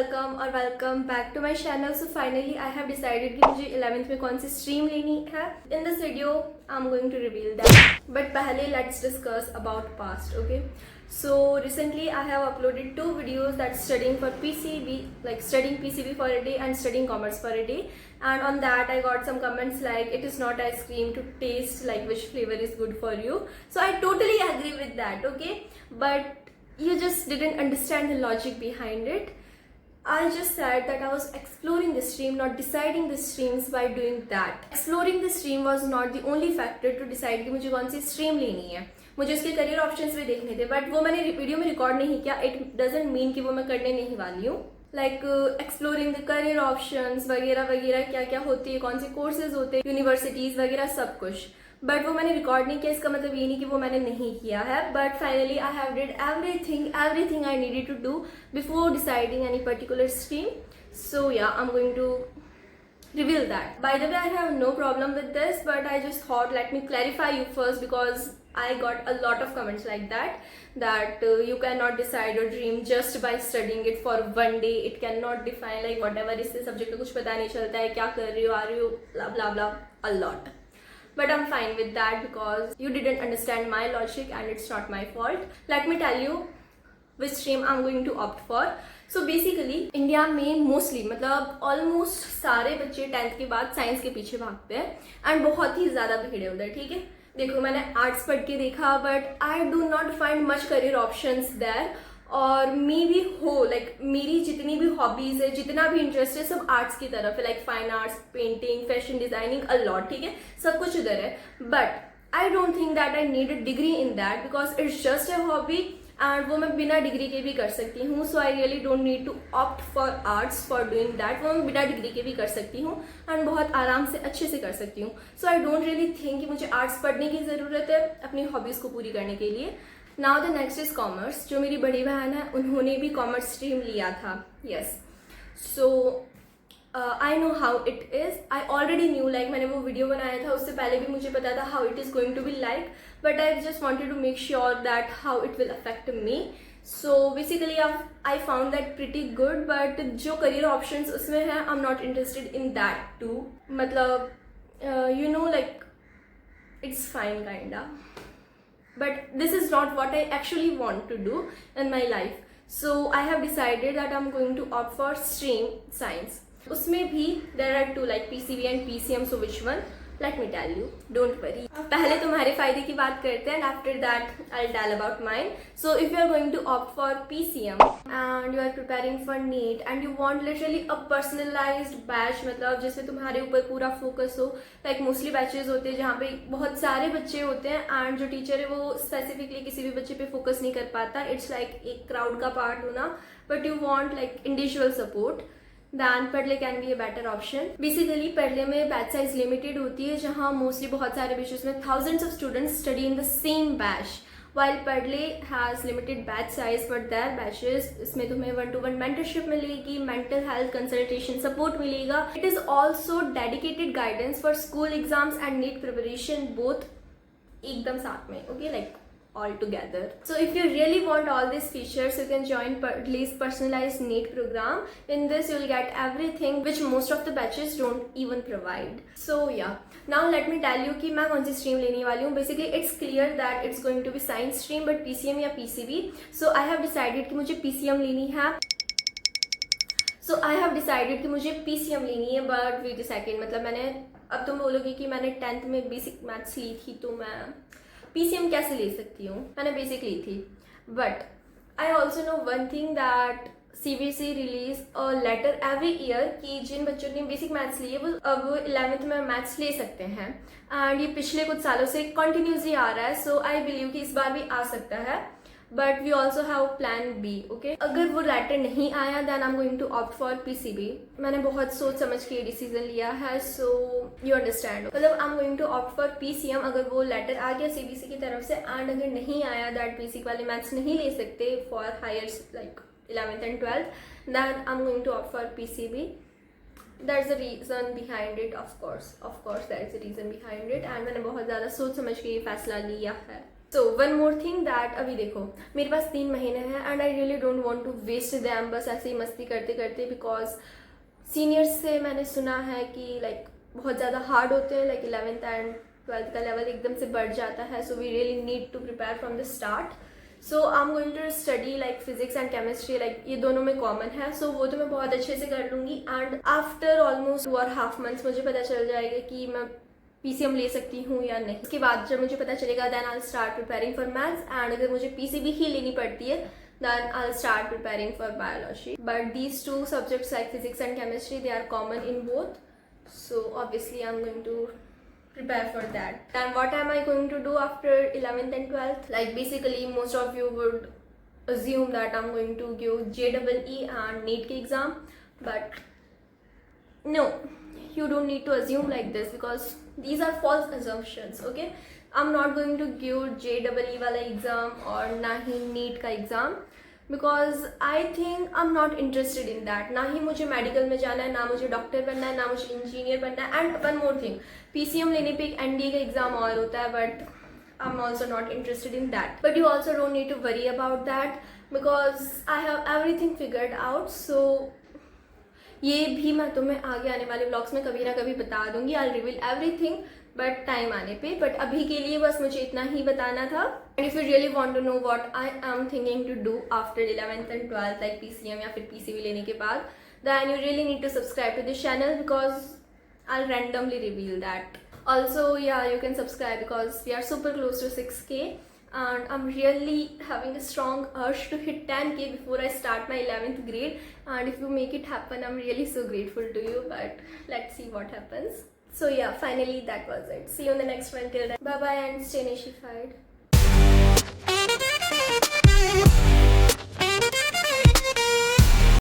Welcome back to my channel. So finally I have decided कि मुझे 11th में कौन सी स्ट्रीम लेनी है। In this video I am going to reveal that, but पहले let's discuss about past. Okay, so recently I have uploaded 2 videos that's studying for PCB, like studying PCB for a day and studying commerce for a day, and on that I got some comments like it is not ice cream to taste, like which flavor is good for you. So I totally agree with that, okay, but you just didn't understand the logic behind it. I just said that I was exploring the stream, not deciding the streams by doing that. Exploring the stream was not the only factor to decide कि मुझे कौन सी stream लेनी है। मुझे उसके career options भी देखने थे, बट वो मैंने वीडियो में रिकॉर्ड नहीं किया। इट डजंट मीन कि वो मैं करने नहीं वाली हूँ। Like exploring the career options वगैरह वगैरह, क्या क्या होती है, कौन से कोर्सेज होते हैं, यूनिवर्सिटीज वगैरह सब कुछ, बट वो मैंने रिकॉर्ड नहीं किया। इसका मतलब ये नहीं कि वो मैंने नहीं किया है, but finally I have did everything I needed to do before deciding any particular stream. So yeah I am going to reveal that. By the way, I have no problem with this, but I just thought let me clarify you first, because I got a lot of comments like that you cannot decide your dream just by studying it for one day. It cannot define like whatever इससे subject का कुछ पता नहीं चलता है, क्या कर रही हो, आ रही हो, blah blah blah, a lot. But I'm fine with that because you didn't understand my logic and it's not my fault. Let me tell you which stream I'm going to opt for. So basically India में mostly मतलब almost सारे बच्चे 10th के बाद science के पीछे भागते हैं एंड बहुत ही ज़्यादा भीड़ है उधर। ठीक है, देखो मैंने आर्ट्स पढ़ के देखा, but I do not find much career options there, और मे भी हो लाइक मेरी जितनी भी हॉबीज है, जितना भी इंटरेस्ट है, सब आर्ट्स की तरफ है, like fine arts, painting, fashion designing, a lot. ठीक है, सब कुछ उधर है, but I don't think that I need a degree in that because it's just a hobby and वो मैं बिना डिग्री के भी कर सकती हूँ. So I really don't need to opt for arts for doing that. वो मैं बिना डिग्री के भी कर सकती हूँ एंड बहुत आराम से अच्छे से कर सकती हूँ. So I don't really think कि मुझे आर्ट्स पढ़ने की ज़रूरत है अपनी हॉबीज़ को पूरी करने के लिए. Now the next is commerce. जो मेरी बड़ी बहन है उन्होंने भी कॉमर्स स्ट्रीम लिया था. Yes, so I know how it is. I already knew, like मैंने वो वीडियो बनाया था उससे पहले भी मुझे पता था how it is going to be like, but I just wanted to make sure that how it will affect me. So basically I found that pretty good, but जो करियर ऑप्शंस उसमें हैं I am not interested in that too. मतलब you know like it's fine kinda, but this is not what I actually want to do in my life. So I have decided that I'm going to opt for stream science. उसमें भी there are two like PCB and PCM. So which one? Let me tell you. Don't worry. पहले तुम्हारे फायदे की बात करते हैं and after that I'll tell about mine. So if you are going to opt for PCM and you are preparing for NEET and you want literally a personalized batch, मतलब जिसमें तुम्हारे ऊपर पूरा फोकस हो, like mostly batches होते हैं जहाँ पे बहुत सारे बच्चे होते हैं and जो टीचर है वो स्पेसिफिकली किसी भी बच्चे पे फोकस नहीं कर पाता. इट्स लाइक एक क्राउड का पार्ट होना, but you want like individual support, then Padhle can be a better option. Basically Padhle में बैच साइज लिमिटेड होती है, जहाँ मोस्टली बहुत सारे बैचेस में thousands of students study in the same batch, while Padhle has limited batch size but their batches. इसमें तुम्हें 1-to-1 mentorship मिलेगी, मेंटल हेल्थ कंसल्टेशन सपोर्ट मिलेगा. It is also dedicated guidance for school exams and NEET preparation, both एकदम साथ में. Okay, like all together. So if you really want all these features, you can join Purdley's personalized NEET program. In this you'll get everything which most of the batches don't even provide. So yeah, now let me tell you कि मैं कौन सी stream लेने वाली हूँ. Basically it's clear that it's going to be science stream, but PCM या PCB. So I have decided कि मुझे PCM लेनी है. So I have decided कि मुझे PCM लेनी है, but wait a second, मतलब मैंने, अब तुम बोलोगे कि मैंने 10th में बेसिक मैथ्स ली थी तो मैं PCM कैसे ले सकती हूँ. मैंने बेसिक ली थी, but I also know one thing that CBSE release a letter every year कि जिन बच्चों ने बेसिक मैथ्स लिए वो अब 11th में मैथ्स ले सकते हैं, एंड ये पिछले कुछ सालों से कंटिन्यूसली आ रहा है. सो आई बिलीव कि इस बार भी आ सकता है, but we also have plan B. Okay, अगर वो लेटर नहीं आया then I am going to opt for PCB. मैंने बहुत सोच समझ के ये डिसीजन लिया है, सो यू अंडरस्टैंड. मतलब I am going to opt for PCM अगर वो लेटर आ गया CBSE की तरफ से, एंड अगर नहीं आया दैट बेसिक वाले मैथ्स नहीं ले सकते for higher like 11th and 12th, then I'm going to opt for PCB. There's a reason behind it, of course there is a reason behind it, and मैंने बहुत ज़्यादा सोच समझ के ये फैसला लिया है. So one more thing that अभी देखो मेरे पास 3 महीने हैं and I really don't want to waste them बस ऐसे ही मस्ती करते करते, बिकॉज सीनियर्स से मैंने सुना है कि लाइक बहुत ज़्यादा हार्ड होते हैं, लाइक 11th एंड 12th का लेवल एकदम से बढ़ जाता है. So we really need to prepare from the start. So I am going to study like physics and chemistry, like ये दोनों में कॉमन है. सो वो तो मैं बहुत अच्छे से कर लूँगी एंड आफ्टर ऑलमोस्ट 2.5 months मुझे पता चल जाएगा कि मैं PCM ले सकती हूँ या नहीं. उसके बाद जब मुझे पता चलेगा then I start preparing for maths, and अगर मुझे PCB ही लेनी पड़ती है then I'll start preparing for biology. But these two subjects like physics and chemistry, they are common in both. So obviously I'm going to prepare for that. And what am I going to do after 11th and 12th? Like basically most of you would assume that I'm going to give JEE and NEET exam. But no, you don't need to assume like this because these are false assumptions, okay? I'm not going to give JEE वाला exam और ना ही NEET का exam because I think I'm not interested in that. ना ही मुझे medical में जाना है, ना मुझे डॉक्टर बनना है, ना मुझे इंजीनियर बनना है. And one more thing, PCM लेने पे एक NDA का एग्जाम और होता है, but I'm also not interested in that. But you also don't need to worry about that because I have everything figured out. So ये भी मैं तुम्हें आगे आने वाले व्लॉग्स में कभी ना कभी बता दूंगी. I'll reveal everything but time आने पे. बट अभी के लिए बस मुझे इतना ही बताना था. And if you really want to know what I am thinking to do after 11th and 12th like PCM या फिर PCB लेने के बाद, then you really need to subscribe to this channel because I'll randomly reveal that. Also, yeah, you can subscribe because we are super close to 6K and I'm really having a strong urge to hit 10K before I start my 11th grade. And if you make it happen, I'm really so grateful to you. But let's see what happens. So yeah, finally that was it. See you in the next one. Till then, bye bye and stay nationfied.